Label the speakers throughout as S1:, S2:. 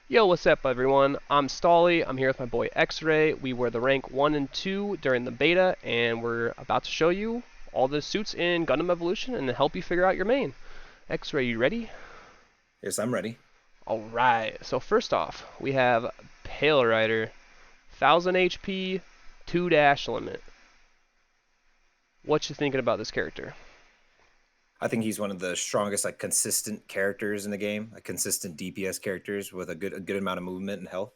S1: Yo, what's up everyone? I'm Stahly, I'm here with my boy Xray. We were the rank 1 and 2 during the beta, and we're about to show you all the suits in Gundam Evolution and help you figure out your main. Xray, you ready?
S2: Yes, I'm ready.
S1: Alright, so first off, we have Palerider, 1000 HP, 2 dash limit. What you thinking about this character?
S2: I think he's one of the strongest, consistent characters in the game. Consistent DPS characters with a good amount of movement and health.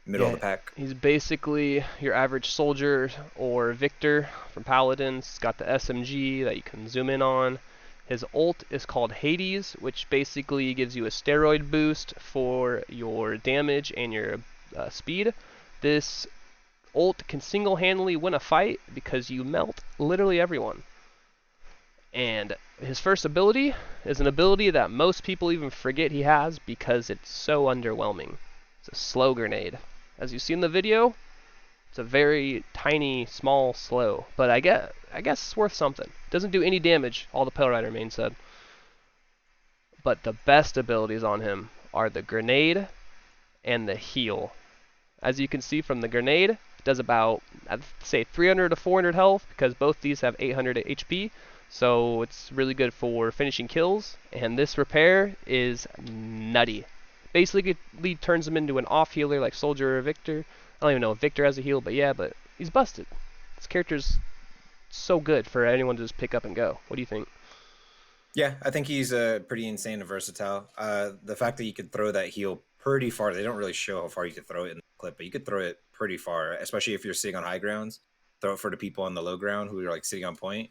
S2: Middle of
S1: Yeah,
S2: the pack.
S1: he's basically your average soldier or victor from Paladins. He's got the SMG that you can zoom in on. His ult is called Hades, which basically gives you a steroid boost for your damage and your speed. This ult can single-handedly win a fight because you melt literally everyone. And his first ability is an ability that most people even forget he has because it's so underwhelming. It's a slow grenade. As you see in the video, it's a very tiny, small slow, but I guess it's worth something. It doesn't do any damage, all the Palerider main said. But the best abilities on him are the grenade and the heal. As you can see from the grenade, it does about, I'd say 300 to 400 health because both these have 800 HP. So it's really good for finishing kills, and this repair is nutty. Basically turns him into an off healer like Soldier or Victor. I don't even know if Victor has a heal, but yeah, but he's busted. This character's so good for anyone to just pick up and go. What do you think?
S2: Yeah, I think he's pretty insane and versatile. The fact that you could throw that heal pretty far, they don't really show how far you could throw it in the clip, but you could throw it pretty far, especially if you're sitting on high grounds. Throw it for the people on the low ground who are sitting on point.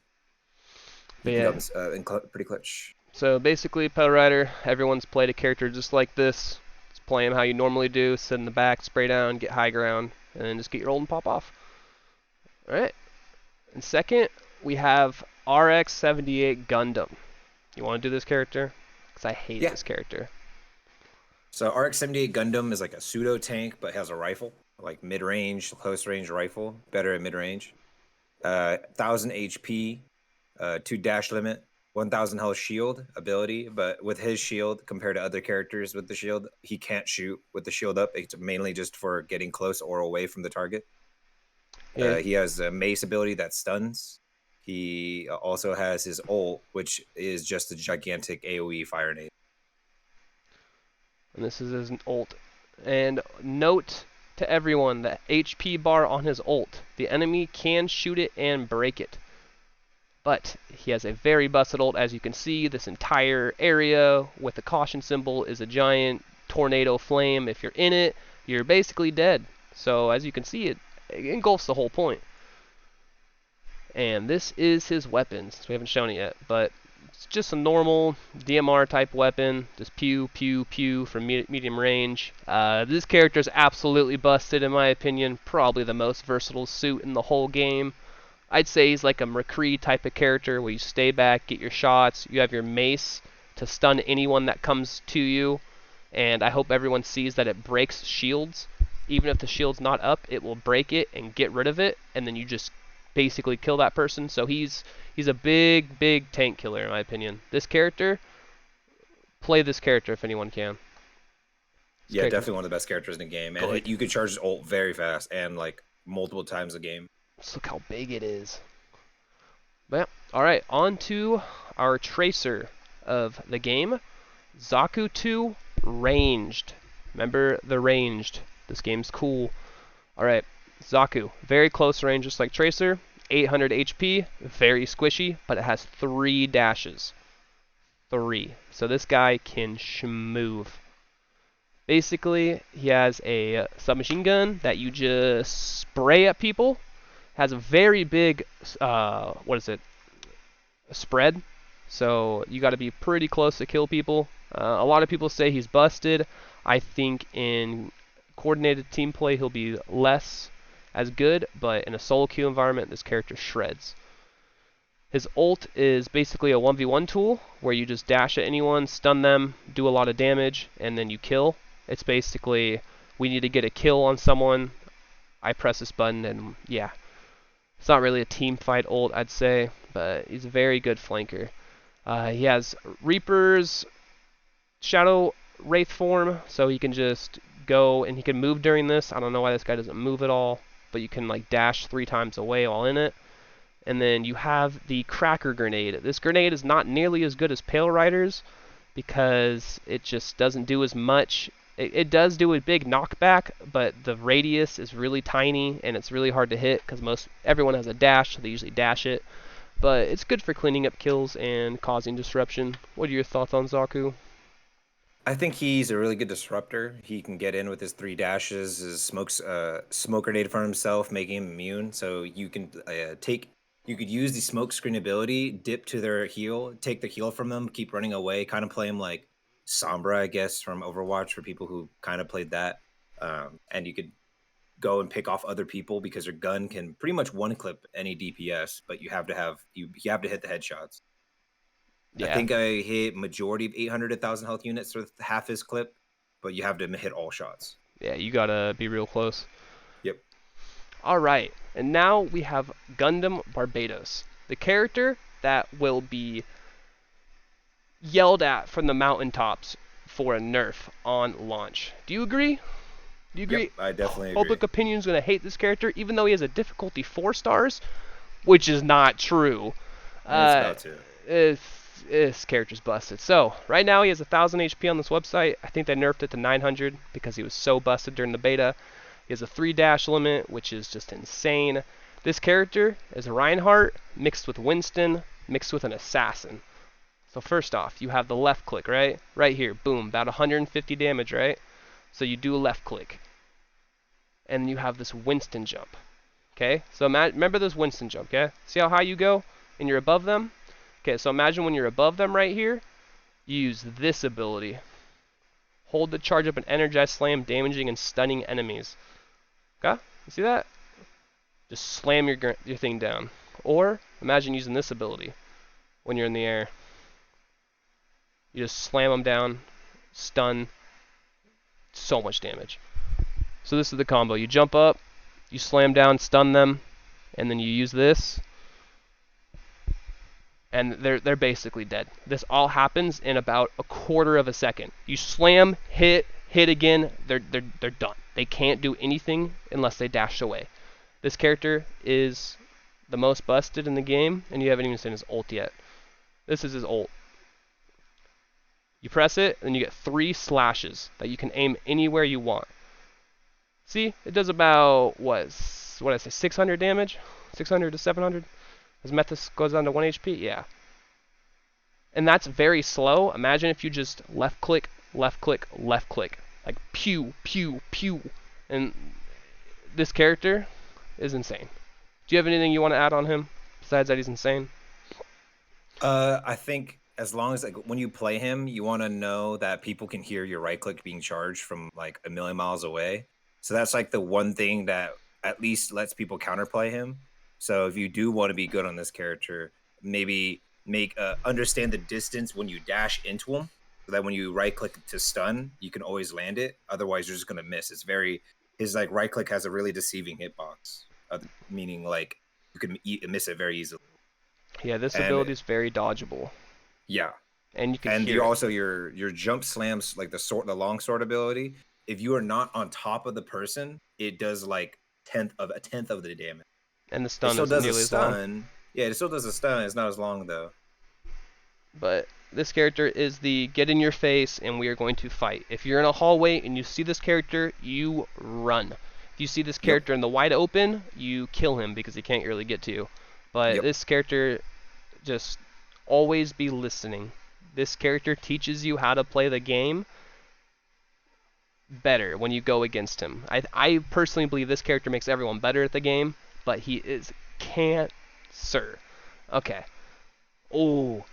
S1: But
S2: He can
S1: yeah,
S2: come pretty clutch.
S1: so basically, Palerider, everyone's played a character just like this. Just play him how you normally do, sit in the back, spray down, get high ground, and then just get your ult and pop off. Alright, and second, we have RX-78 Gundam. You want to do this character? Because I hate
S2: Yeah.
S1: this character.
S2: So RX-78 Gundam is like a pseudo tank, but has a rifle, like mid range, close range rifle, better at mid range. 1000 HP, 2 dash limit, 1000 health shield ability. But with his shield, compared to other characters with the shield, he can't shoot with the shield up. It's mainly just for getting close or away from the target.
S1: Yeah,
S2: He has a mace ability that stuns. He also has his ult, which is just a gigantic AoE fire nade.
S1: and this is his ult. And note to everyone that HP bar on his ult, the enemy can shoot it and break it. But he has a very busted ult. As you can see, this entire area with the caution symbol is a giant tornado flame. If you're in it, you're basically dead. So as you can see, it engulfs the whole point. And this is his weapons. We haven't shown it yet, but it's just a normal DMR type weapon. Just pew, pew, pew from medium range. This character is absolutely busted in my opinion. Probably the most versatile suit in the whole game. I'd say he's like a McCree type of character where you stay back, get your shots. You have your mace to stun anyone that comes to you. And I hope everyone sees that it breaks shields. Even if the shield's not up, it will break it and get rid of it. And then you just basically kill that person. So he's a big tank killer in my opinion. This character, play this character if anyone can. This
S2: Yeah,
S1: character's
S2: definitely one of the best characters in the game, and
S1: good.
S2: you could charge his ult very fast and multiple times a game.
S1: Just look how big it is. But yeah, alright, on to our tracer of the game. Zaku-II Ranged. Remember the Ranged. This game's cool. Alright, Zaku. Very close range, just like Tracer. 800 HP. Very squishy, but it has 3 dashes. 3. So this guy can schmoove. Basically, he has a submachine gun that you just spray at people. Has a very big, what is it? A spread. So you got to be pretty close to kill people. A lot of people say he's busted. I think in coordinated team play he'll be less as good, but in a solo queue environment this character shreds. His ult is basically a 1v1 tool where you just dash at anyone, stun them, do a lot of damage, and then you kill. It's basically, we need to get a kill on someone, I press this button, and yeah. It's not really a team fight ult, I'd say, but he's a very good flanker. He has Reapers, Shadow Wraith form, so he can just go and he can move during this. I don't know why this guy doesn't move at all, but you can like dash 3 times away while in it. And then you have the Cracker Grenade. This grenade is not nearly as good as Palerider's because it just doesn't do as much. It does do a big knockback, but the radius is really tiny and it's really hard to hit because everyone has a dash, so they usually dash it. But it's good for cleaning up kills and causing disruption. What are your thoughts on Zaku?
S2: I think he's a really good disruptor. He can get in with his 3 dashes, his smoke grenade for himself, making him immune. So you can you could use the smoke screen ability, dip to their heal, take the heal from them, keep running away, kind of play him like Sombra, I guess, from Overwatch for people who kind of played that. And you could go and pick off other people because your gun can pretty much one clip any DPS, but you have to hit the headshots.
S1: Yeah.
S2: I think I hit majority of 800 to 1,000 health units with half his clip, but you have to hit all shots.
S1: Yeah, you gotta be real close.
S2: Yep.
S1: Alright, and now we have Gundam Barbatos, the character that will be yelled at from the mountaintops for a nerf on launch. Do you agree? Do you agree?
S2: Yep, I definitely agree.
S1: Public opinion's gonna hate this character, even though he has a difficulty 4 stars, which is not true.
S2: It's about to.
S1: This character's busted. So, right now he has 1,000 HP on this website. I think they nerfed it to 900 because he was so busted during the beta. He has a 3 dash limit, which is just insane. This character is Reinhardt mixed with Winston mixed with an assassin. So first off, you have the left click, right? Right here, boom, about 150 damage, right? So you do a left click. And you have this Winston jump. Okay? So remember this Winston jump, okay? See how high you go and you're above them? Okay, so imagine when you're above them right here, you use this ability. Hold the charge up and energize slam, damaging and stunning enemies. Okay? You see that? Just slam your thing down. Or imagine using this ability when you're in the air. You just slam them down, stun, so much damage. So this is the combo. You jump up, you slam down, stun them, and then you use this. And they're basically dead. This all happens in about a quarter of a second. You slam, hit again, they're done. They can't do anything unless they dash away. This character is the most busted in the game, and you haven't even seen his ult yet. This is his ult. You press it, and you get 3 slashes that you can aim anywhere you want. See, it does about what did I say, 600 damage, 600 to 700. As Methuss goes down to 1 HP, yeah. And that's very slow. Imagine if you just left click, left click, left click. Like pew, pew, pew. And this character is insane. Do you have anything you want to add on him besides that he's insane?
S2: I think as long as when you play him, you want to know that people can hear your right click being charged from like a million miles away. So that's like the one thing that at least lets people counterplay him. So if you do want to be good on this character, maybe understand the distance when you dash into him, so that when you right click to stun, you can always land it. Otherwise, you're just gonna miss. His like right click has a really deceiving hitbox, meaning like you can miss it very easily.
S1: Yeah, this ability is very dodgeable.
S2: Yeah,
S1: and you can.
S2: And you also your jump slams, like the long sword ability. If you are not on top of the person, it does like a tenth of the damage.
S1: And the stun
S2: it still
S1: is
S2: does
S1: nearly
S2: a
S1: as long.
S2: stun. Yeah, it still does a stun. It's not as long though.
S1: But this character is the get in your face and we are going to fight. If you're in a hallway and you see this character, you run. If you see this character in the wide open, you kill him because he can't really get to you. But this character, just always be listening. This character teaches you how to play the game better when you go against him. I personally believe this character makes everyone better at the game, but he is cancer. Okay. Oh,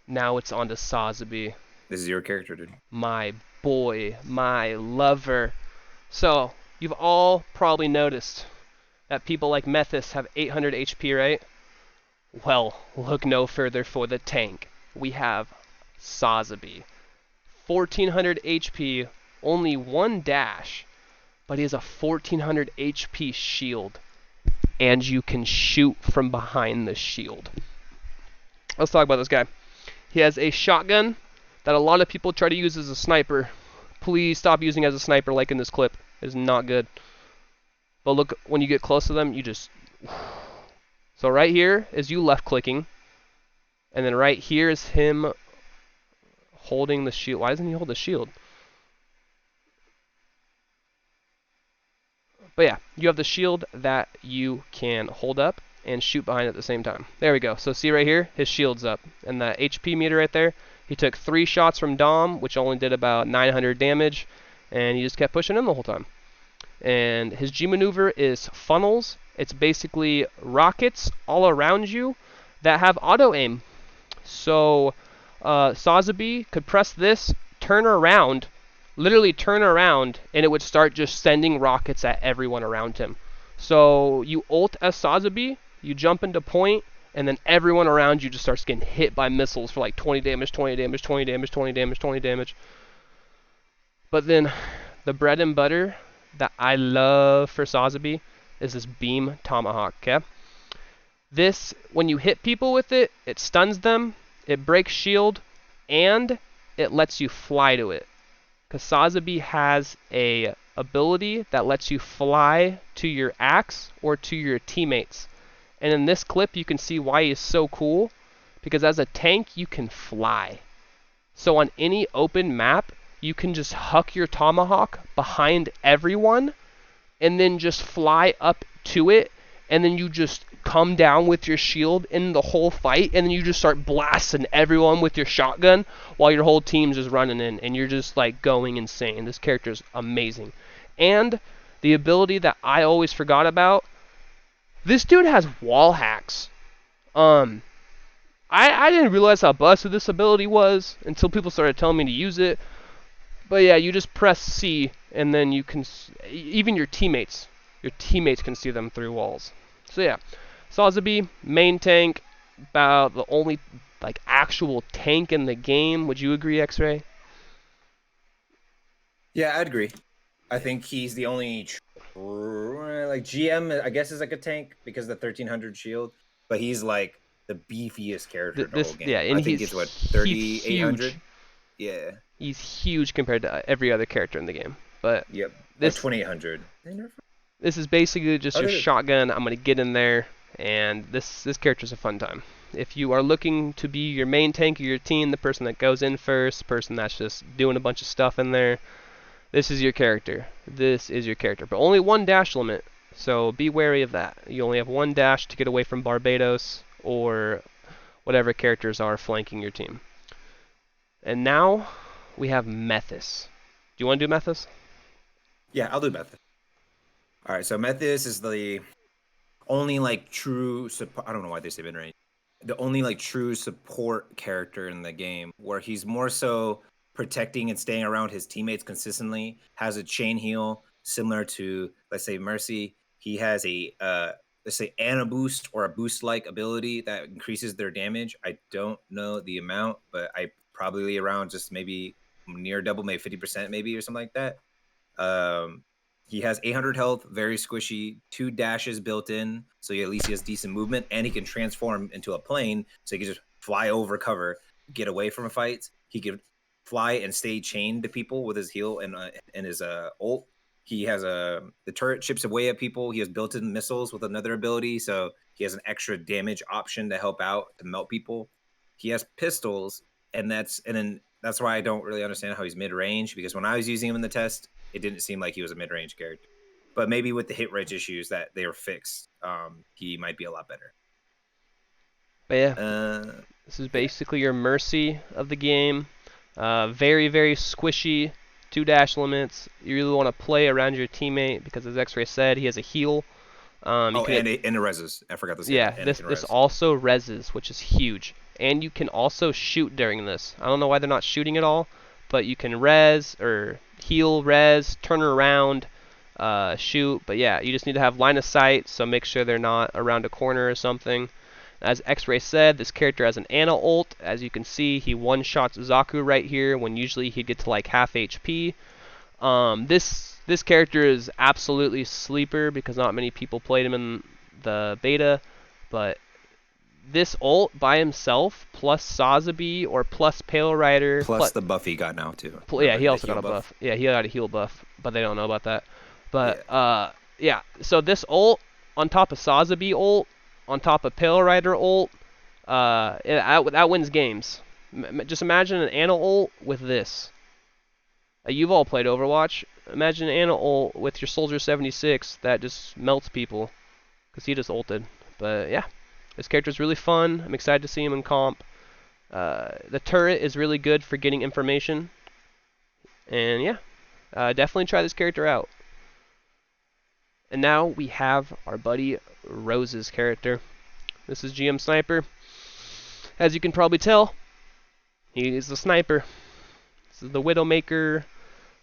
S1: now it's on to Sazabi.
S2: This is your character, dude.
S1: My boy, my lover. So, you've all probably noticed that people like Methuss have 800 HP, right? Well, look no further for the tank. We have Sazabi. 1400 HP, only 1 dash, but he has a 1400 HP shield. And you can shoot from behind the shield. Let's talk about this guy. He has a shotgun that a lot of people try to use as a sniper, Please stop using as a sniper like in this clip. It is not good. But look, when you get close to them, you just... So right here is you left clicking. And then right here is him holding the shield. Why doesn't he hold the shield? But yeah, you have the shield that you can hold up and shoot behind at the same time. There we go. So see right here, his shield's up. And the HP meter right there, he took 3 shots from Dom, which only did about 900 damage. And he just kept pushing him the whole time. And his G maneuver is funnels. It's basically rockets all around you that have auto aim. So Sazabi could press this, turn around, literally turn around, and it would start just sending rockets at everyone around him. So you ult as Sazabi, you jump into point, and then everyone around you just starts getting hit by missiles for like 20 damage, 20 damage, 20 damage, 20 damage, 20 damage. But then the bread and butter that I love for Sazabi is this beam tomahawk, okay? This, when you hit people with it, it stuns them, it breaks shield, and it lets you fly to it. Because Sazabi has a ability that lets you fly to your axe or to your teammates. And in this clip, you can see why he's so cool. Because as a tank, you can fly. So on any open map, you can just huck your tomahawk behind everyone and then just fly up to it, and then you just come down with your shield in the whole fight, and then you just start blasting everyone with your shotgun while your whole team's just running in, and you're just like going insane. This character's amazing. And the ability that I always forgot about, this dude has wall hacks. I didn't realize how busted this ability was until people started telling me to use it. But yeah, you just press C, and then you can, even your teammates can see them through walls. So yeah, Sazabi, main tank, about the only like actual tank in the game. Would you agree, Xray?
S2: Yeah, I'd agree. I think he's the only like GM, I guess, is like a tank because of the 1300 shield, but he's like the beefiest character in the whole game.
S1: Yeah, and
S2: I think it's what, 3800. Yeah.
S1: He's huge compared to every other character in the game. But
S2: yep,
S1: this
S2: 2800.
S1: This is basically just your shotgun. I'm gonna get in there, and this character's a fun time. If you are looking to be your main tank of your team, the person that goes in first, the person that's just doing a bunch of stuff in there, this is your character. This is your character, but only 1 dash limit, so be wary of that. You only have 1 dash to get away from Barbatos or whatever characters are flanking your team. And now we have Methuss. Do you want to do Methuss?
S2: Yeah, I'll do Methuss. All right, so Methuss is the only like true support. I don't know why they say mid-range. The only like true support character in the game, where he's more so protecting and staying around his teammates consistently. Has a chain heal similar to, let's say, Mercy. He has a let's say Ana boost or a boost like ability that increases their damage. I don't know the amount, but I probably around just maybe near double, maybe 50% maybe or something like that. He has 800 health, very squishy, 2 dashes built in, so at least he has decent movement, and he can transform into a plane, so he can just fly over cover, get away from fights. He can fly and stay chained to people with his heal and his ult. He has the turret chips away at people. He has built-in missiles with another ability, so he has an extra damage option to help out to melt people. He has pistols, and then that's why I don't really understand how he's mid-range, because when I was using him in the test, it didn't seem like he was a mid-range character. But maybe with the hit rate issues that they were fixed, he might be a lot better.
S1: But yeah, this is basically your Mercy of the game. Very, very squishy, 2 dash limits. You really want to play around your teammate because, as Xray said, he has a heal.
S2: And it reses. I forgot to say that.
S1: Yeah, this also reses, which is huge. And you can also shoot during this. I don't know why they're not shooting at all, but you can res or heal, res, turn around, shoot. But yeah, you just need to have line of sight, so make sure they're not around a corner or something. As Xray said, this character has an Ana ult. As you can see, he one-shots Zaku right here when usually he'd get to like half HP. This character is absolutely sleeper because not many people played him in the beta, but this ult by himself, plus Sazabi or plus Palerider,
S2: Plus the buff he got now too.
S1: yeah, he
S2: The
S1: also got
S2: heal
S1: a buff. Yeah, he got a heal buff, but they don't know about that. But
S2: Yeah.
S1: yeah. So this ult on top of Sazabi ult, on top of Palerider ult, that wins games. Just imagine an Ana ult with this. You've all played Overwatch. Imagine an Ana ult with your Soldier 76 that just melts people, because he just ulted. But yeah, this character's really fun. I'm excited to see him in comp. The turret is really good for getting information. And yeah, definitely try this character out. And now we have our buddy Rose's character. This is GM Sniper. As you can probably tell, he is the sniper. This is the Widowmaker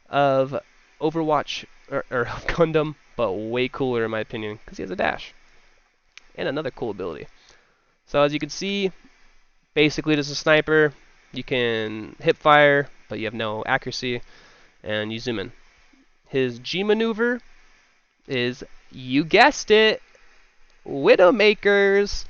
S1: of Overwatch, or of Gundam, but way cooler in my opinion, because he has a dash. And another cool ability. So as you can see, basically this is a sniper. You can hip fire, but you have no accuracy, and you zoom in. His G maneuver is, you guessed it, Widowmakers.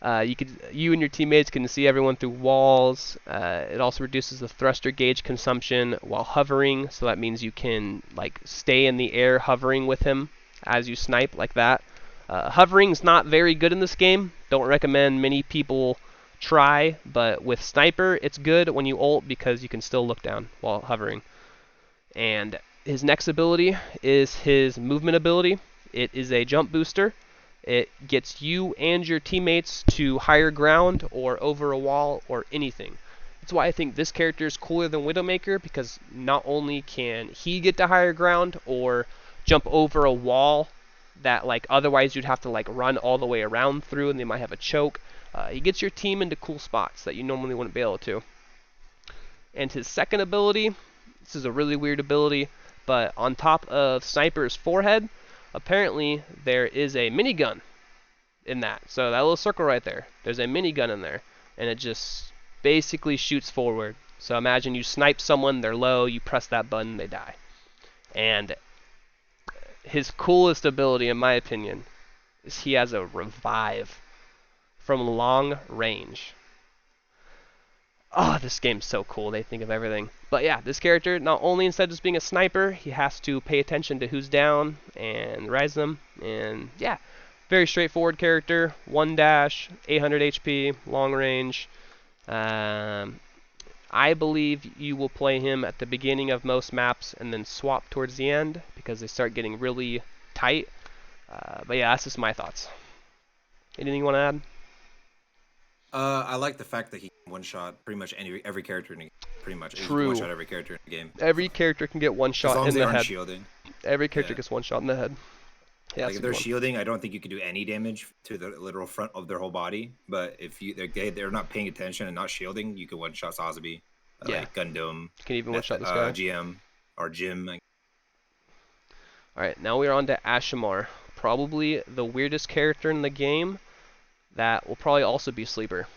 S1: You and your teammates can see everyone through walls. It also reduces the thruster gauge consumption while hovering, so that means you can like stay in the air hovering with him as you snipe like that. Hovering's not very good in this game. Don't recommend many people try, but with Sniper it's good when you ult because you can still look down while hovering. And his next ability is his movement ability. It is a jump booster. It gets you and your teammates to higher ground or over a wall or anything. That's why I think this character is cooler than Widowmaker, because not only can he get to higher ground or jump over a wall that like otherwise you'd have to like run all the way around through and they might have a choke. He gets your team into cool spots that you normally wouldn't be able to. And his second ability, this is a really weird ability, but on top of Sniper's forehead, apparently there is a minigun in that. So that little circle right there, there's a minigun in there, and it just basically shoots forward. So imagine you snipe someone, they're low, you press that button, they die. And his coolest ability, in my opinion, is he has a revive from long range. Oh, this game's so cool. They think of everything. But yeah, this character, not only instead of just being a sniper, he has to pay attention to who's down and rise them. And yeah, very straightforward character. 1 dash, 800 HP, long range. I believe you will play him at the beginning of most maps and then swap towards the end because they start getting really tight. But yeah, that's just my thoughts. Anything you want to add?
S2: I like the fact that he can one-shot pretty much every character in the game. Pretty much.
S1: True.
S2: He can one-shot every character in the game.
S1: Every character can get one shot in the head.
S2: Shielding.
S1: Every character gets one shot in the head. Yeah,
S2: like if they're shielding, I don't think you can do any damage to the literal front of their whole body. But if they're not paying attention and not shielding, you can one-shot Sazabi, like Gundam.
S1: You can even one-shot this guy.
S2: GM or Jim.
S1: Alright, now we're on to Asshimar. Probably the weirdest character in the game. That will probably also be Sleeper.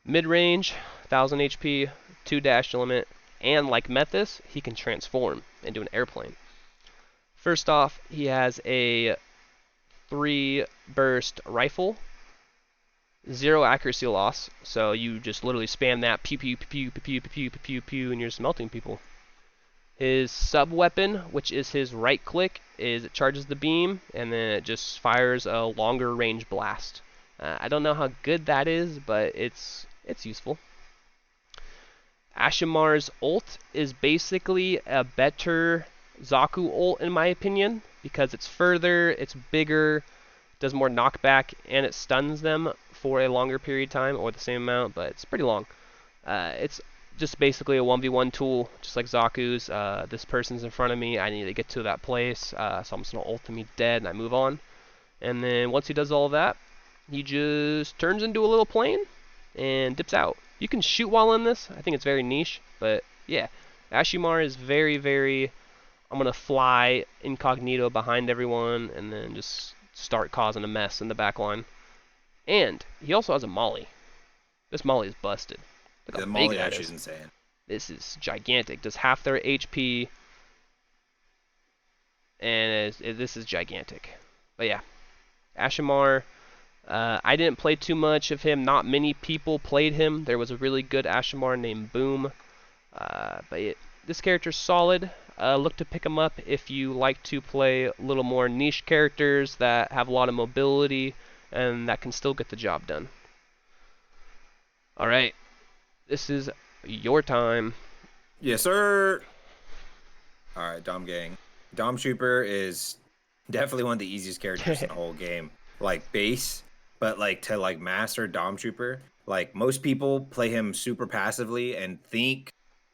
S1: Mid-range, 1000 HP, 2 dash limit, and like Methuss, he can transform into an airplane. First off, he has a 3 burst rifle, 0 accuracy loss, so you just literally spam that pew pew pew pew pew pew pew pew pew and you're just melting people. His sub-weapon, which is his right click, is it charges the beam and then it just fires a longer range blast. I don't know how good that is, but it's useful. Asshimar's ult is basically a better Zaku ult in my opinion, because it's further, it's bigger, does more knockback, and it stuns them for a longer period of time, or the same amount, but it's pretty long. It's just basically a 1v1 tool, just like Zaku's. This person's in front of me, I need to get to that place, so I'm just going to ult him, he's dead, and I move on. And then once he does all of that, he just turns into a little plane and dips out. You can shoot while in this. I think it's very niche, but yeah. Asshimar is very, very, I'm going to fly incognito behind everyone and then just start causing a mess in the back line. And he also has a molly. This molly is busted. Look how big that is.
S2: Insane.
S1: This is gigantic. Does half their HP, and this is gigantic. But yeah, Asshimar, I didn't play too much of him. Not many people played him. There was a really good Asshimar named Boom. This character's solid. Look to pick him up if you like to play a little more niche characters that have a lot of mobility and that can still get the job done. Alright, this is your time.
S2: Yes, sir. All right, Dom Gang. Dom Trooper is definitely one of the easiest characters in the whole game. Like base, but like to like master Dom Trooper, like most people play him super passively and think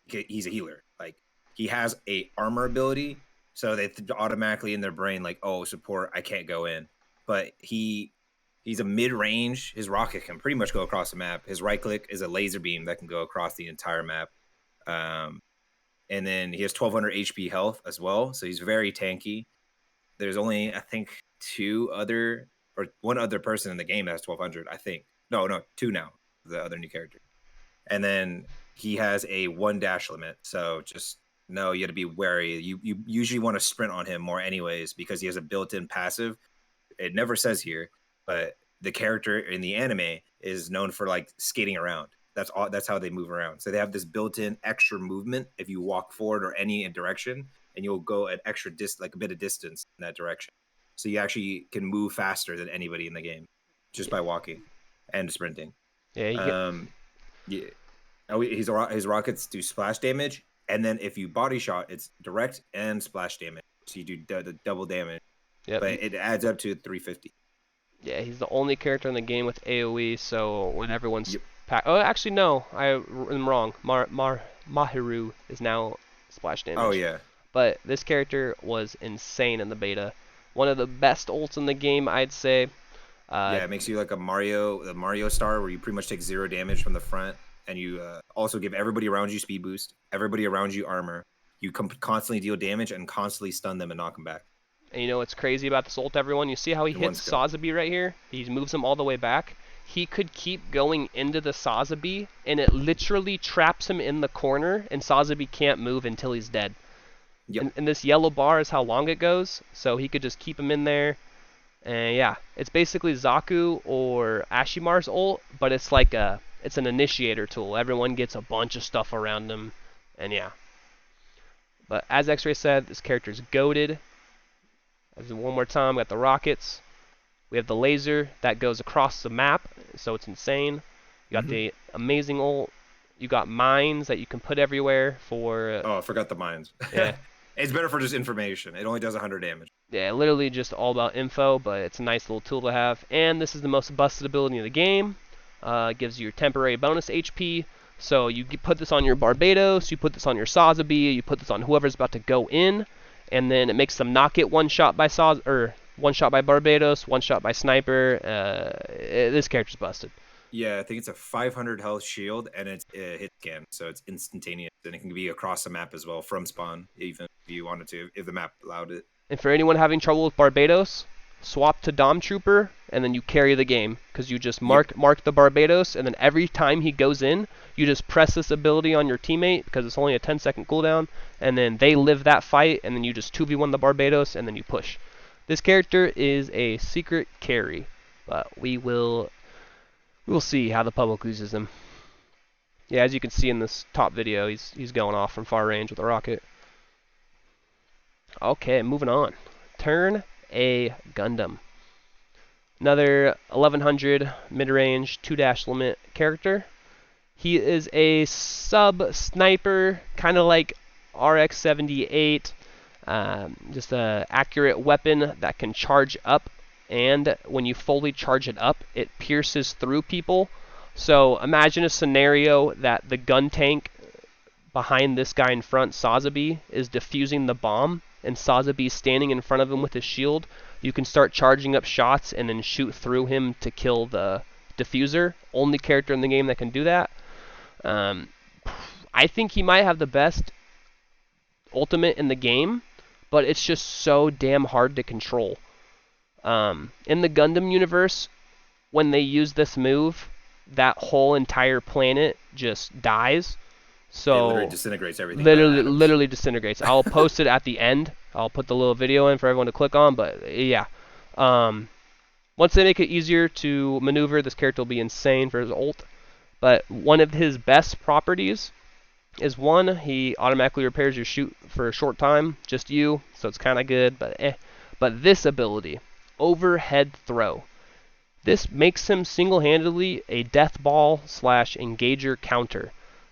S2: he's a healer. Like he has a armor ability, so they automatically in their brain like, oh, support, I can't go in. But he's a mid-range. His rocket can pretty much go across the map. His right click is a laser beam that can go across the entire map. And then he has 1200 HP health as well, so he's very tanky. There's only, I think, one other person in the game that has 1200, I think. No, two now, the other new character. And then he has a 1 dash limit, so just know you got to be wary. You usually want to sprint on him more anyways because he has a built-in passive. It never says here, but the character in the anime is known for like skating around. That's how they move around. So they have this built-in extra movement if you walk forward or any direction, and you'll go an extra like a bit of distance in that direction. So you actually can move faster than anybody in the game just by walking and sprinting.
S1: Yeah.
S2: Yeah. Oh, his rockets do splash damage, and then if you body shot, it's direct and splash damage. So you do the double damage.
S1: Yep.
S2: But it adds up to 350.
S1: Yeah, he's the only character in the game with AoE, so when everyone's oh, actually no, I am wrong. Mahiroo is now splash damage.
S2: Oh yeah.
S1: But this character was insane in the beta. One of the best ults in the game, I'd say.
S2: Yeah, it makes you like the Mario star, where you pretty much take 0 damage from the front, and you also give everybody around you speed boost, everybody around you armor. You constantly deal damage and constantly stun them and knock them back.
S1: And you know what's crazy about this ult, everyone? You see how he hits Sazabi right here? He moves him all the way back. He could keep going into the Sazabi, and it literally traps him in the corner, and Sazabi can't move until he's dead.
S2: Yep.
S1: And this yellow bar is how long it goes, so he could just keep him in there. And yeah, it's basically Zaku or Asshimar's ult, but it's like it's an initiator tool. Everyone gets a bunch of stuff around them, and yeah. But as Xray said, this character's goated. One more time, we got the rockets. We have the laser that goes across the map, so it's insane. You got the amazing ult. You got mines that you can put everywhere for...
S2: oh, I forgot the mines.
S1: Yeah.
S2: It's better for just information. It only does 100 damage.
S1: Yeah, literally just all about info, but it's a nice little tool to have. And this is the most busted ability in the game. Gives you your temporary bonus HP. So you put this on your Barbatos, you put this on your Sazabi, you put this on whoever's about to go in, and then it makes them not get one shot by one shot by Barbatos, one shot by Sniper. This character's busted.
S2: Yeah, I think it's a 500 health shield, and it's a hit scan, so it's instantaneous, and it can be across the map as well from spawn, even if you wanted to, if the map allowed it.
S1: And for anyone having trouble with Barbatos, swap to Dom Trooper, and then you carry the game, because you just mark the Barbatos, and then every time he goes in, you just press this ability on your teammate, because it's only a 10-second cooldown, and then they live that fight, and then you just 2v1 the Barbatos, and then you push. This character is a secret carry, but we'll see how the public uses him. Yeah, as you can see in this top video, he's going off from far range with a rocket. Okay, moving on. Turn A Gundam. Another 1100 mid-range 2-dash limit character. He is a sub-sniper, kind of like RX-78. Just an accurate weapon that can charge up, and when you fully charge it up, it pierces through people. So imagine a scenario that the GunTank behind this guy in front, Sazabi, is defusing the bomb, and Sazabi standing in front of him with his shield. You can start charging up shots and then shoot through him to kill the diffuser. Only character in the game that can do that. I think he might have the best ultimate in the game, but it's just so damn hard to control. In the Gundam universe, when they use this move, that whole entire planet just dies. So
S2: it literally disintegrates everything.
S1: Literally disintegrates. I'll post it at the end. I'll put the little video in for everyone to click on. But yeah, Once they make it easier to maneuver, this character will be insane for his ult. But one of his best properties is one, he automatically repairs your shoot for a short time, just you, so it's kind of good, but eh. But this ability, overhead throw, this makes him single-handedly a death ball slash engager counter.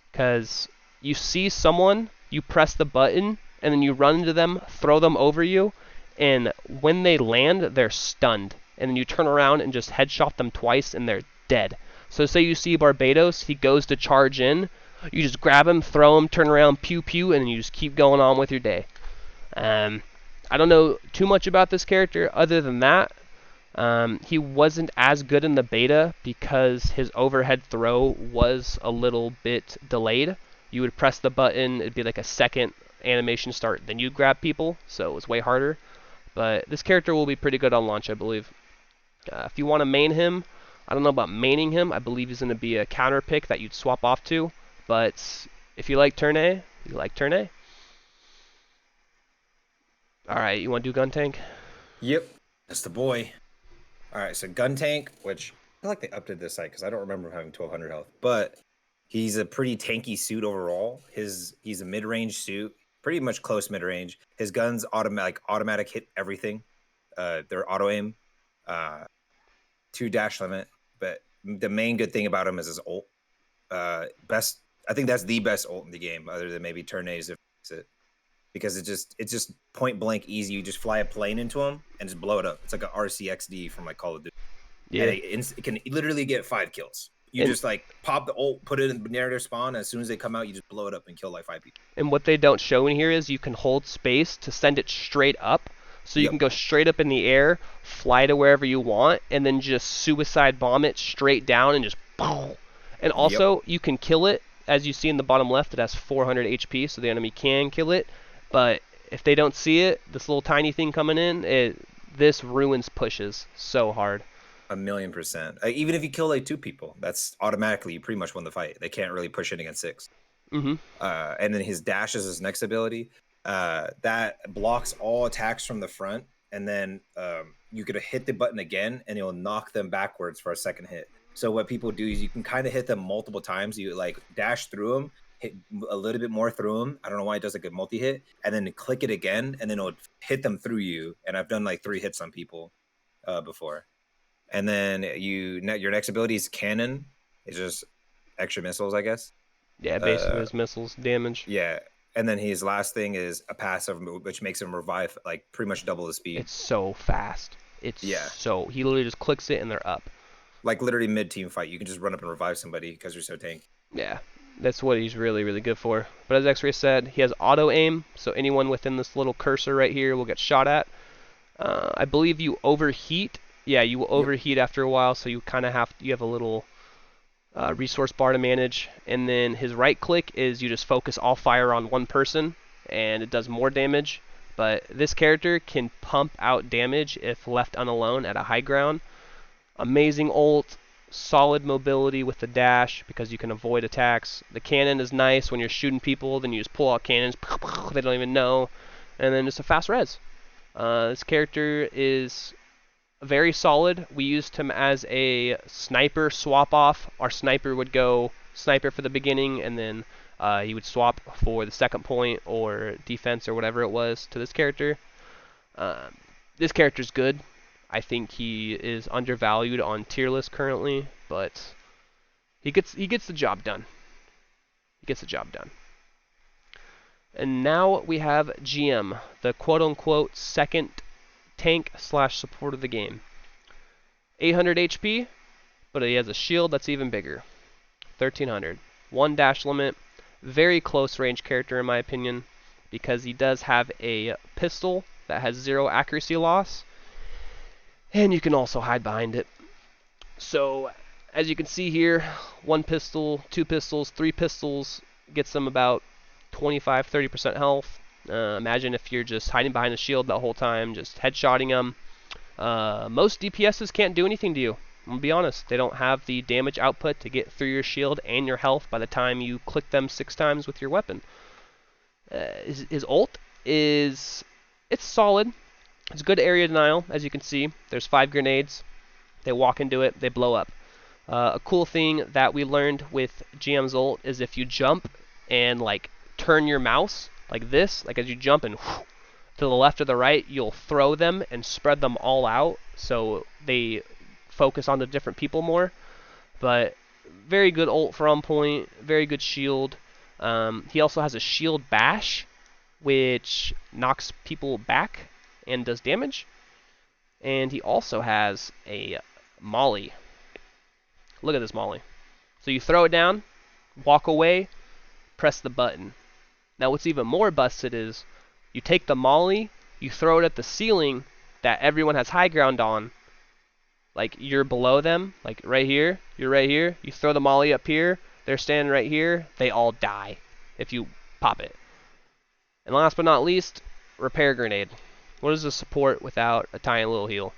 S1: Because you see someone, you press the button, and then you run into them, throw them over you, and when they land, they're stunned. And then you turn around and just headshot them twice, and they're dead. So say you see Barbatos, he goes to charge in, you just grab him, throw him, turn around, pew pew, and then you just keep going on with your day. I don't know too much about this character other than that. He wasn't as good in the beta because his overhead throw was a little bit delayed. You would press the button, it'd be like a second animation start, then you grab people, so it was way harder. But this character will be pretty good on launch, I believe. If you want to main him, I don't know about maining him. I believe he's going to be a counter pick that you'd swap off to. But if you like turn A, you like turn A. Alright, you want to do GunTank?
S2: Yep, that's the boy. Alright, so GunTank, which I feel like they updated this site because I don't remember him having 1200 health, but he's a pretty tanky suit overall. He's a mid-range suit, pretty much close mid-range. His guns automatic hit everything. They're auto-aim, 2 dash limit, but the main good thing about him is his ult. I think that's the best ult in the game, other than maybe turn A's if it's it. Because it's just point blank easy. You just fly a plane into them and just blow it up. It's like an RCXD from like Call of Duty. Yeah, and it can literally get 5 kills. You just like pop the ult, put it in narrative spawn, and as soon as they come out, you just blow it up and kill like 5 people.
S1: And what they don't show in here is you can hold space to send it straight up. So you can go straight up in the air, fly to wherever you want, and then just suicide bomb it straight down and just boom. And also you can kill it. As you see in the bottom left, it has 400 HP, so the enemy can kill it. But if they don't see it, this little tiny thing coming in, this ruins pushes so hard.
S2: 1,000,000%. Even if you kill like 2 people, that's automatically you pretty much won the fight. They can't really push in against 6. And then his dash is his next ability. That blocks all attacks from the front, and then you could hit the button again, and it'll knock them backwards for a second hit. So what people do is you can kind of hit them multiple times. You like dash through them, hit a little bit more through them. I don't know why it does like a multi-hit, and then click it again, and then it'll hit them through you. And I've done like 3 hits on people before. And then your next ability is cannon. It's just extra missiles, I guess.
S1: Yeah, basically his missiles damage.
S2: Yeah. And then his last thing is a passive, which makes him revive like pretty much double the speed.
S1: It's so fast. So he literally just clicks it and they're up.
S2: Like literally mid-team fight, you can just run up and revive somebody because you're so tanky.
S1: Yeah, that's what he's really, really good for. But as Xray said, he has auto-aim, so anyone within this little cursor right here will get shot at. I believe you overheat. Yeah, you will overheat after a while, so you kind of you have a little resource bar to manage. And then his right click is you just focus all fire on one person, and it does more damage. But this character can pump out damage if left unalone at a high ground. Amazing ult, solid mobility with the dash because you can avoid attacks. The cannon is nice when you're shooting people, then you just pull out cannons, they don't even know, and then just a fast res. This character is very solid. We used him as a sniper swap off. Our sniper would go sniper for the beginning, and then he would swap for the second point or defense or whatever it was to this character. This character's good. I think he is undervalued on tier list currently, but he gets the job done. He gets the job done. And now we have GM, the quote-unquote second tank slash support of the game. 800 HP, but he has a shield that's even bigger. 1300. 1 dash limit. Very close range character in my opinion, because he does have a pistol that has 0 accuracy loss. And you can also hide behind it. So, as you can see here, 1 pistol, 2 pistols, 3 pistols gets them about 25-30% health. Imagine if you're just hiding behind a shield the whole time, just headshotting them. Most DPSs can't do anything to you. I'm going to be honest. They don't have the damage output to get through your shield and your health by the time you click them 6 times with your weapon. His ult it's solid. It's good area denial, as you can see. There's 5 grenades. they walk into it, they blow up. A cool thing that we learned with GM's ult is if you jump and like turn your mouse like this, like as you jump and to the left or the right, you'll throw them and spread them all out so they focus on the different people more. But very good ult for on point, very good shield. He also has a shield bash, which knocks people back and does damage. And he also has a Molly. Look at this Molly. So you throw it down, walk away, press the button. Now what's even more busted is you take the Molly, you throw it at the ceiling that everyone has high ground on. Like you're below them, like right here, you're right here. You throw the Molly up here, they're standing right here, they all die if you pop it. And last but not least, repair grenade. What is the support without a tiny little heal?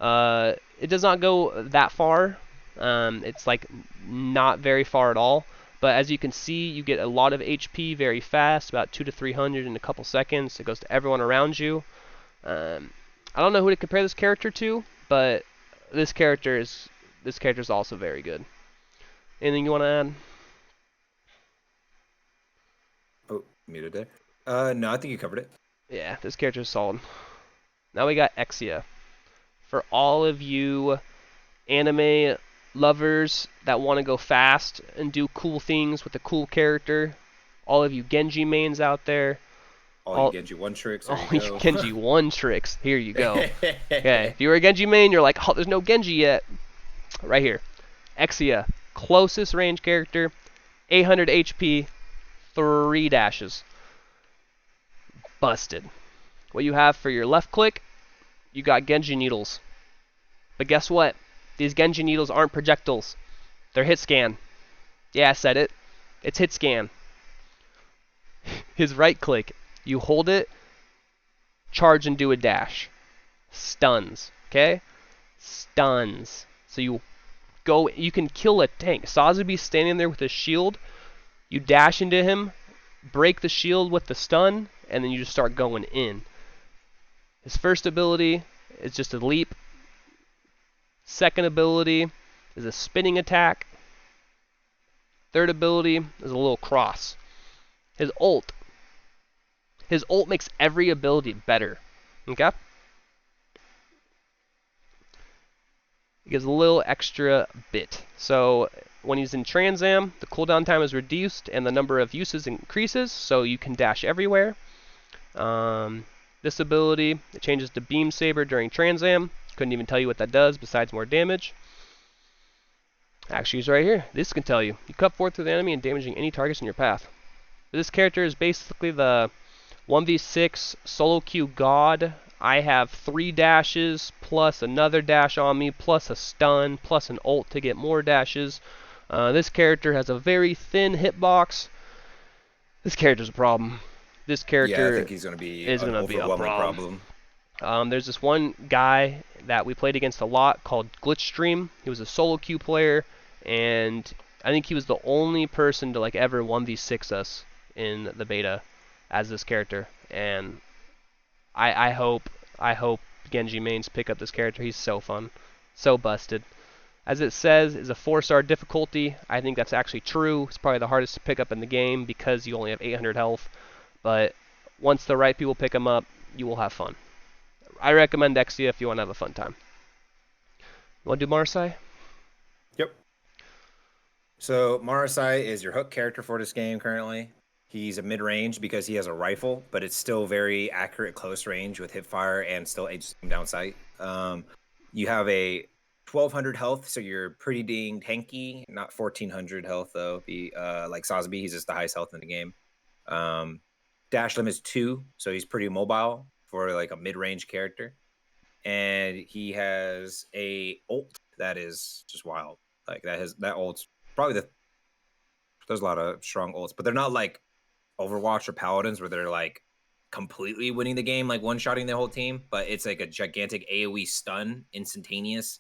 S1: It does not go that far. It's like not very far at all. But as you can see, you get a lot of HP very fast, about 200 to 300 in a couple seconds. It goes to everyone around you. I don't know who to compare this character to, but this character is also very good. Anything you want to add?
S2: Oh, muted there. No, I think you covered it.
S1: Yeah, this character is solid. Now we got Exia. For all of you anime lovers that want to go fast and do cool things with a cool character, all of you Genji mains out there,
S2: all you Genji one tricks.
S1: All you Genji one tricks. Here you go. Okay, if you're a Genji main, you're like, oh, there's no Genji yet. Right here, Exia, closest range character, 800 HP, 3 dashes. Busted. What you have for your left click, you got Genji needles. But guess what? These Genji needles aren't projectiles. They're hit scan. Yeah, I said it. It's hit scan. His right click, you hold it, charge and do a dash. Stuns. Okay? Stuns. So you can kill a tank. Sazabi's standing there with his shield. You dash into him, break the shield with the stun, and then you just start going in. His first ability is just a leap. Second ability is a spinning attack. Third ability is a little cross. His ult makes every ability better. Okay? It gives a little extra bit. So when he's in Transam, the cooldown time is reduced and the number of uses increases, so you can dash everywhere. This ability, it changes to Beam Saber during Transam. Couldn't even tell you what that does besides more damage. Actually, it's right here. This can tell you. You cut forth through the enemy and damaging any targets in your path. This character is basically the 1v6 solo queue god. I have 3 dashes plus another dash on me plus a stun plus an ult to get more dashes. This character has a very thin hitbox. This character's a problem. This character
S2: I think he's going to be a problem.
S1: There's this one guy that we played against a lot called Glitchstream. He was a solo queue player, and I think he was the only person to like ever 1v6 us in the beta as this character. And I hope Genji mains pick up this character. He's so fun, so busted. As it says, is a 4-star difficulty. I think that's actually true. It's probably the hardest to pick up in the game because you only have 800 health. But once the right people pick him up, you will have fun. I recommend Exia if you want to have a fun time. You want to do Marasai?
S2: Yep. So Marasai is your hook character for this game currently. He's a mid-range because he has a rifle, but it's still very accurate close range with hipfire and still ages down sight. You have a 1200 health, so you're pretty dang tanky. Not 1400 health though. Like Sazabi, he's just the highest health in the game. Dash limit is 2, so he's pretty mobile for like a mid-range character. And he has a ult that is just wild. Like that ult's probably there's a lot of strong ults, but they're not like Overwatch or Paladins where they're like completely winning the game, like one-shotting their whole team, but it's like a gigantic AoE stun, instantaneous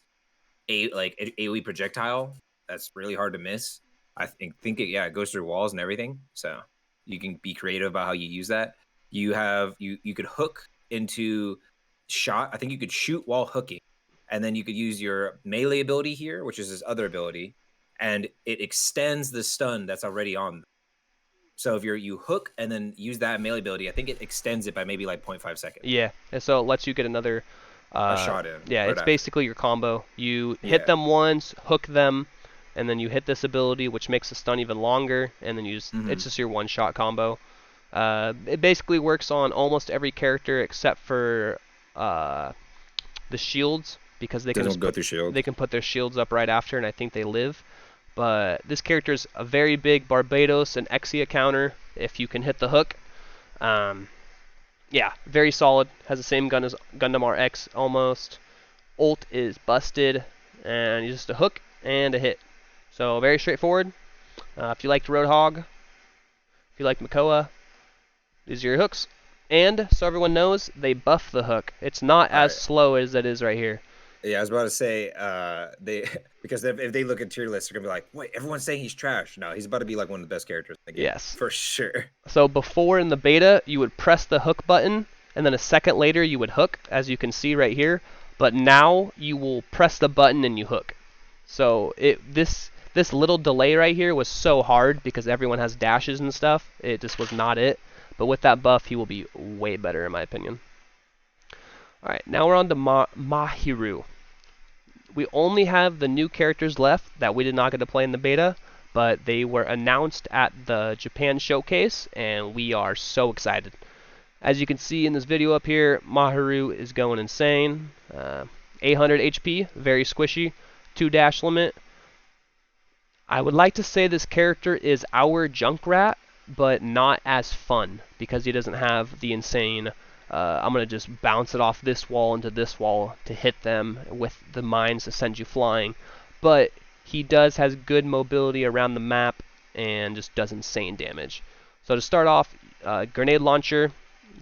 S2: AoE projectile that's really hard to miss. I think it goes through walls and everything, so you can be creative about how you use that. You could hook into shot. I think you could shoot while hooking and then you could use your melee ability here, which is his other ability, and it extends the stun that's already on them. So if you hook and then use that melee ability, I think it extends it by maybe like 0.5 seconds.
S1: Yeah, and so it lets you get another.
S2: A shot in.
S1: Yeah,
S2: right
S1: it's
S2: after.
S1: basically your combo. You hit
S2: Yeah.
S1: them once, hook them, and then you hit this ability, which makes the stun even longer, and then you just it's just your one-shot combo. It basically works on almost every character except for the shields, because they can
S2: Doesn't go through shield.
S1: they can put their shields up right after, and I think they live. But this character is a very big Barbatos and Exia counter if you can hit the hook. Yeah, very solid. Has the same gun as Gundam RX almost. Ult is busted, and just a hook and a hit. So very straightforward. If you liked Roadhog, if you liked Makoa, these are your hooks. And so everyone knows, they buff the hook. It's not as slow as it is right here.
S2: Yeah, I was about to say, they because if they look at tier lists, they're gonna be like, wait, everyone's saying he's trash. No, he's about to be like one of the best characters in the game.
S1: Yes.
S2: For sure.
S1: So before in the beta, you would press the hook button, and then a second later you would hook, as you can see right here. But now you will press the button and you hook. So this little delay right here was so hard because everyone has dashes and stuff. It just was not it. But with that buff, he will be way better in my opinion. Alright, now we're on to Mahiroo. We only have the new characters left that we did not get to play in the beta, but they were announced at the Japan showcase, and we are so excited. As you can see in this video up here, Mahiroo is going insane. 800 HP, very squishy, 2 dash limit. I would like to say this character is our Junkrat, but not as fun, because he doesn't have the insane I'm going to just bounce it off this wall into this wall to hit them with the mines to send you flying. But he has good mobility around the map and just does insane damage. So to start off, grenade launcher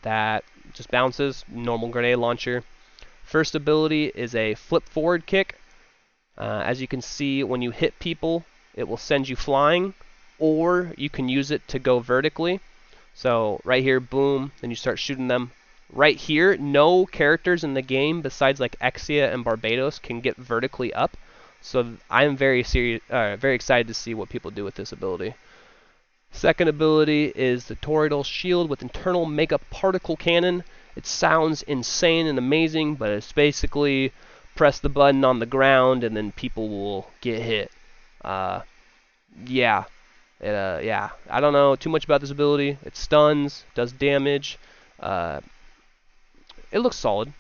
S1: that just bounces, normal grenade launcher. First ability is a flip forward kick. As you can see, when you hit people, it will send you flying, or you can use it to go vertically. So right here, boom, then you start shooting them. Right here, no characters in the game besides like Exia and Barbatos can get vertically up. So I'm very excited to see what people do with this ability. Second ability is the Toroidal Shield with internal makeup particle cannon. It sounds insane and amazing, but it's basically press the button on the ground and then people will get hit. Yeah. I don't know too much about this ability. It stuns, does damage. It looks solid.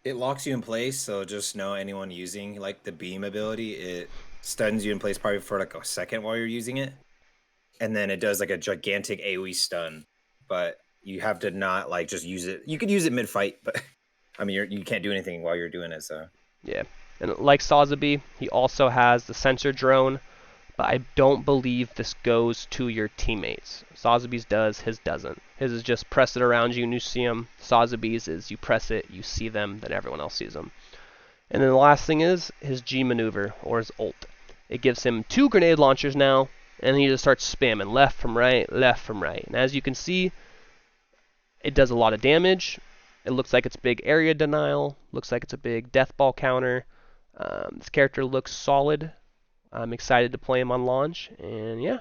S2: It locks you in place, so just know anyone using like the beam ability, it stuns you in place probably for like a second while you're using it. And then it does like a gigantic AoE stun. But you have to not like just use it. You could use it mid-fight, but I mean you can't do anything while you're doing it, so.
S1: Yeah. And like Sazabi, he also has the sensor drone, but I don't believe this goes to your teammates. Sazabi's does, his doesn't. His is just press it around you and you see them. Sazabi's is you press it, you see them, then everyone else sees them. And then the last thing is his G maneuver, or his ult. It gives him 2 grenade launchers now, and he just starts spamming left from right, left from right. And as you can see, it does a lot of damage. It looks like it's big area denial, looks like it's a big death ball counter. This character looks solid. I'm excited to play him on launch, and yeah.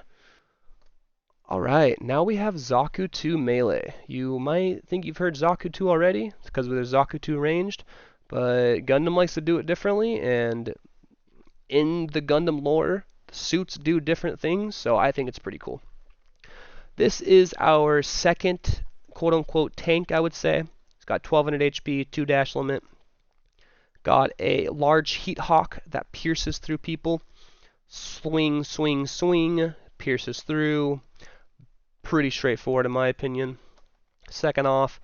S1: Alright, now we have Zaku-II Melee. You might think you've heard Zaku-II already, it's because there's Zaku-II Ranged, but Gundam likes to do it differently, and in the Gundam lore, the suits do different things, so I think it's pretty cool. This is our second quote-unquote tank, I would say. It's got 1200 HP, 2 dash limit. Got a large heat hawk that pierces through people. Swing, swing, swing, pierces through. Pretty straightforward in my opinion. Second off,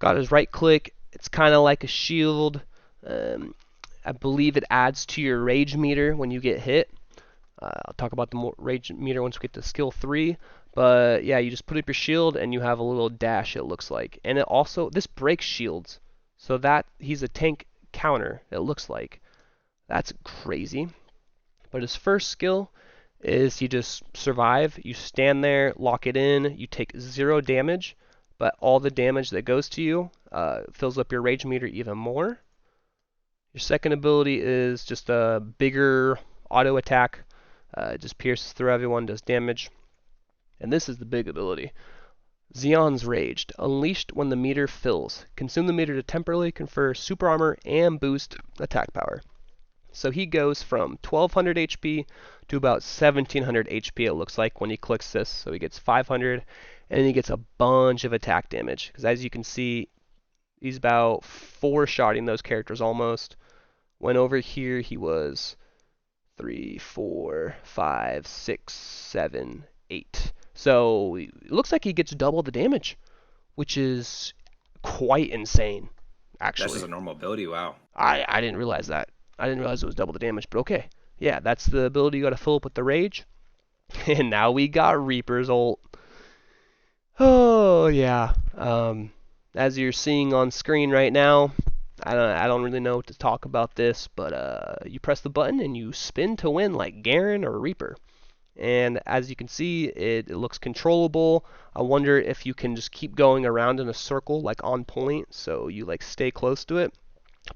S1: got his right click. It's kind of like a shield. I believe it adds to your rage meter when you get hit. I'll talk about the rage meter once we get to skill 3. But yeah, you just put up your shield and you have a little dash, it looks like. And it also, this breaks shields. So that he's a tank counter, it looks like. That's crazy. But his first skill is you just survive. You stand there, lock it in, you take 0 damage, but all the damage that goes to you fills up your rage meter even more. Your second ability is just a bigger auto attack. It just pierces through everyone, does damage. And this is the big ability. Zeon's Raged. Unleashed when the meter fills. Consume the meter to temporarily confer super armor and boost attack power. So he goes from 1200 HP to about 1700 HP, it looks like, when he clicks this. So he gets 500, and he gets a bunch of attack damage. Because as you can see, he's about four-shotting those characters almost. When over here, he was 3, 4, 5, 6, 7, 8. So it looks like he gets double the damage, which is quite insane, actually.
S2: That's just a normal ability. Wow.
S1: I didn't realize that. I didn't realize it was double the damage, but okay. Yeah, that's the ability you got to fill up with the rage. And now we got Reaper's ult. Oh yeah. As you're seeing on screen right now, I don't really know what to talk about this, but you press the button and you spin to win like Garen or Reaper. And as you can see, it looks controllable. I wonder if you can just keep going around in a circle like on point, so you like stay close to it.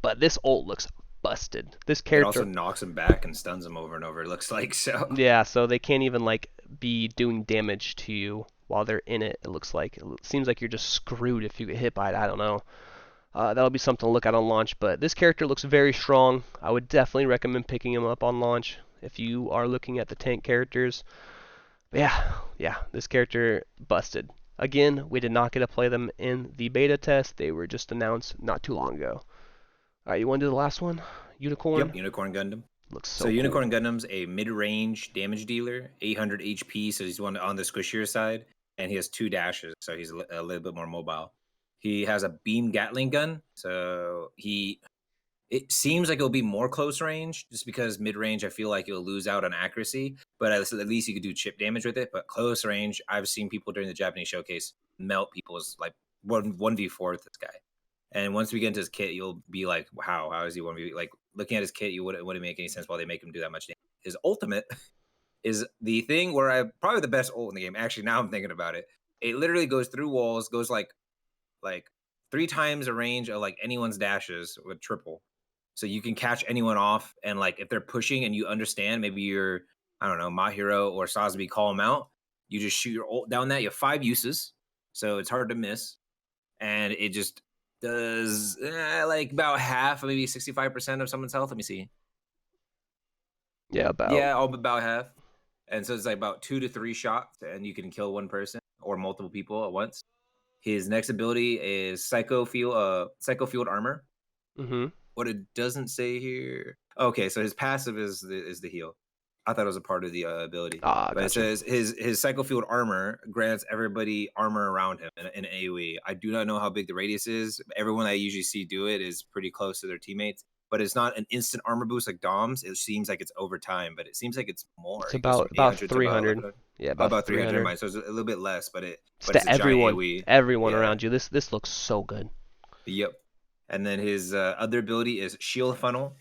S1: But this ult looks busted. This character
S2: It also knocks him back and stuns him over and over. It looks like so.
S1: Yeah, so they can't even like be doing damage to you while they're in it. It looks like it seems like you're just screwed if you get hit by it. I don't know. That'll be something to look at on launch. But this character looks very strong. I would definitely recommend picking him up on launch if you are looking at the tank characters. But yeah, this character busted. Again, we did not get to play them in the beta test. They were just announced not too long ago. All right, you want to do the last one? Unicorn?
S2: Yep, Unicorn Gundam.
S1: Looks so
S2: So
S1: cool.
S2: Unicorn Gundam's a mid-range damage dealer, 800 HP, so he's one on the squishier side, and he has 2 dashes, so he's a little bit more mobile. He has a beam Gatling gun, so it seems like it'll be more close range, just because mid-range I feel like you'll lose out on accuracy, but at least you could do chip damage with it. But close range, I've seen people during the Japanese showcase melt people's like 1v4 with this guy. And once we get into his kit, you'll be like, wow, how is he 1v? Like, looking at his kit, you wouldn't make any sense why they make him do that much damage. His ultimate is the thing where I probably the best ult in the game. Actually, now I'm thinking about it. It literally goes through walls, goes like 3 times the range of like anyone's dashes with triple. So you can catch anyone off, and like if they're pushing and you understand, maybe you're, I don't know, Mahiroo or Sazabi, call them out. You just shoot your ult down that. You have 5 uses, so it's hard to miss, and it just does like about half, maybe 65% of someone's health. Let me see.
S1: Yeah, about.
S2: Yeah, about half. And so it's like about 2 to 3 shots, and you can kill one person or multiple people at once. His next ability is Psycho Field Armor.
S1: Mm-hmm.
S2: What it doesn't say here. Okay, so his passive is the heal. I thought it was a part of the ability. But
S1: Gotcha.
S2: it says his Psycho Field Armor grants everybody armor around him in AoE. I do not know how big the radius is. Everyone I usually see do it is pretty close to their teammates. But it's not an instant armor boost like Dom's. It seems like it's over time, but it seems like it's more.
S1: It's about 300. Yeah,
S2: about 300.
S1: 300.
S2: So it's a little bit less, but
S1: It's
S2: it's
S1: to
S2: a giant
S1: everyone
S2: AoE.
S1: around you. This looks so good.
S2: Yep. And then his other ability is Shield Funnel.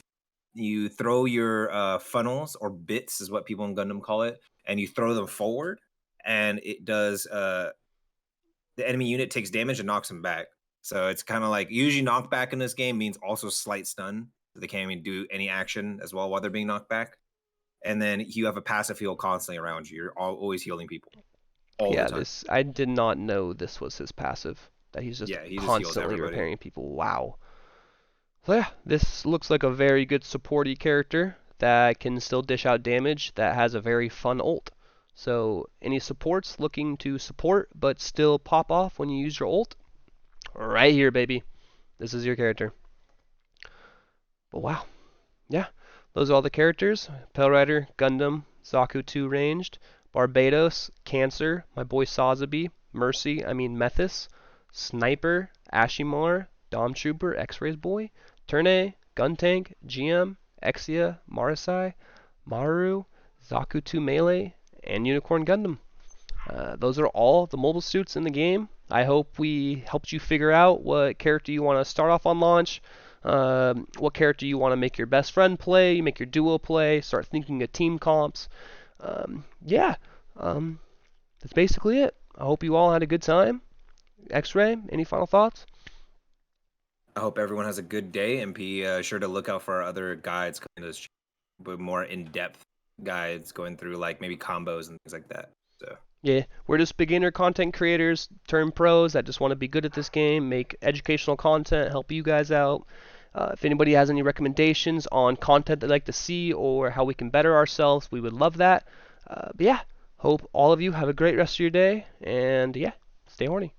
S2: You throw your funnels, or bits is what people in Gundam call it, and you throw them forward, and it does the enemy unit takes damage and knocks them back. So it's kind of like, usually knockback in this game means also slight stun. So they can't even do any action as well while they're being knocked back. And then you have a passive heal constantly around you. You're always healing people. All the time.
S1: I did not know this was his passive. That he's just
S2: he just heals
S1: constantly
S2: everybody.
S1: repairing people. Wow. So yeah, this looks like a very good supporty character that can still dish out damage, that has a very fun ult. So any supports looking to support but still pop off when you use your ult, right here, baby. This is your character. But wow. Yeah, those are all the characters. Palerider, Gundam, Zaku-II Ranged, Barbatos, Cancer, my boy Sazabi, Methuss, Sniper, Asshimar, Dom Trooper, X-Ray's boy, Turne, GunTank, GM, Exia, Marasai, Mahiroo, Zaku-II Melee, and Unicorn Gundam. Those are all the mobile suits in the game. I hope we helped you figure out what character you want to start off on launch, what character you want to make your best friend play, make your duo play, start thinking of team comps. That's basically it. I hope you all had a good time. X-Ray, any final thoughts?
S2: I hope everyone has a good day, and be sure to look out for our other guides coming to this channel, but more in-depth guides going through like maybe combos and things like that. So
S1: Yeah, we're just beginner content creators turned pros that just want to be good at this game, make educational content, help you guys out. If anybody has any recommendations on content they'd like to see or how we can better ourselves, we would love that. But yeah, hope all of you have a great rest of your day, and yeah, stay horny.